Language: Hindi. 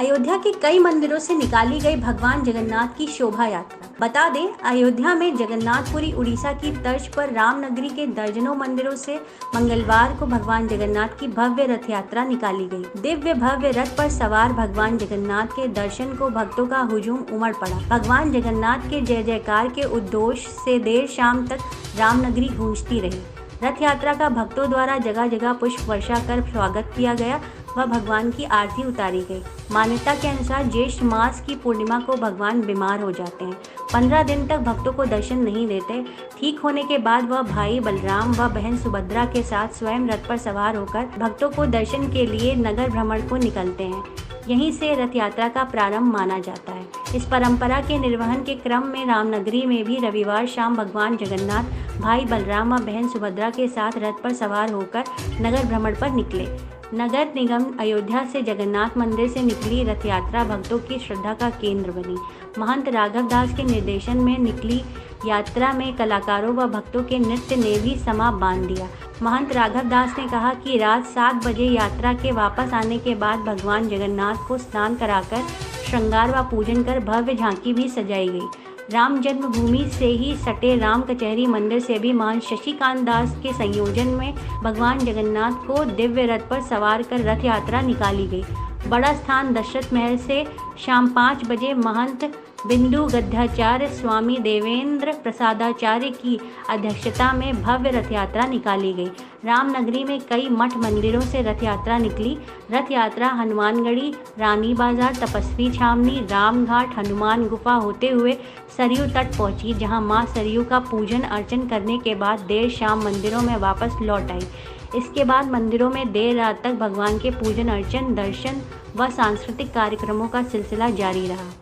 अयोध्या के कई मंदिरों से निकाली गई भगवान जगन्नाथ की शोभा यात्रा। बता दें, अयोध्या में जगन्नाथपुरी उड़ीसा की तर्ज पर रामनगरी के दर्जनों मंदिरों से मंगलवार को भगवान जगन्नाथ की भव्य रथ यात्रा निकाली गई। दिव्य भव्य रथ पर सवार भगवान जगन्नाथ के दर्शन को भक्तों का हुजूम उमड़ पड़ा। भगवान जगन्नाथ के जय जयकार के उद्घोष से देर शाम तक रामनगरी गूंजती रही। रथ यात्रा का भक्तों द्वारा जगह जगह पुष्प वर्षा कर स्वागत किया गया व भगवान की आरती उतारी गई। मान्यता के अनुसार ज्येष्ठ मास की पूर्णिमा को भगवान बीमार हो जाते हैं। 15 दिन तक भक्तों को दर्शन नहीं देते। ठीक होने के बाद वह भाई बलराम व बहन सुभद्रा के साथ स्वयं रथ पर सवार होकर भक्तों को दर्शन के लिए नगर भ्रमण को निकलते हैं। यहीं से रथ यात्रा का प्रारंभ माना जाता है। इस परंपरा के निर्वहन के क्रम में रामनगरी में भी रविवार शाम भगवान जगन्नाथ भाई बलराम व बहन सुभद्रा के साथ रथ पर सवार होकर नगर भ्रमण पर निकले। नगर निगम अयोध्या से जगन्नाथ मंदिर से निकली रथ यात्रा भक्तों की श्रद्धा का केंद्र बनी। महंत राघव दास के निर्देशन में निकली यात्रा में कलाकारों व भक्तों के नृत्य ने भी समा बांध दिया। महंत राघव दास ने कहा कि रात 7 बजे यात्रा के वापस आने के बाद भगवान जगन्नाथ को स्नान कराकर श्रृंगार व पूजन कर भव्य झांकी भी सजाई गई। राम जन्मभूमि से ही सटे राम कचहरी मंदिर से भी महंत शशिकांत दास के संयोजन में भगवान जगन्नाथ को दिव्य रथ पर सवार कर रथ यात्रा निकाली गई। बड़ा स्थान दशरथ महल से शाम 5 बजे महंत बिंदु गद्याचार्य स्वामी देवेंद्र प्रसादाचार्य की अध्यक्षता में भव्य रथ यात्रा निकाली गई। रामनगरी में कई मठ मंदिरों से रथ यात्रा निकली। रथ यात्रा हनुमानगढ़ी, रानी बाजार, तपस्वी छावनी, रामघाट, हनुमान गुफा होते हुए सरयू तट पहुंची, जहां मां सरयू का पूजन अर्चन करने के बाद देर शाम मंदिरों में वापस लौट आई। इसके बाद मंदिरों में देर रात तक भगवान के पूजन अर्चन, दर्शन व सांस्कृतिक कार्यक्रमों का सिलसिला जारी रहा।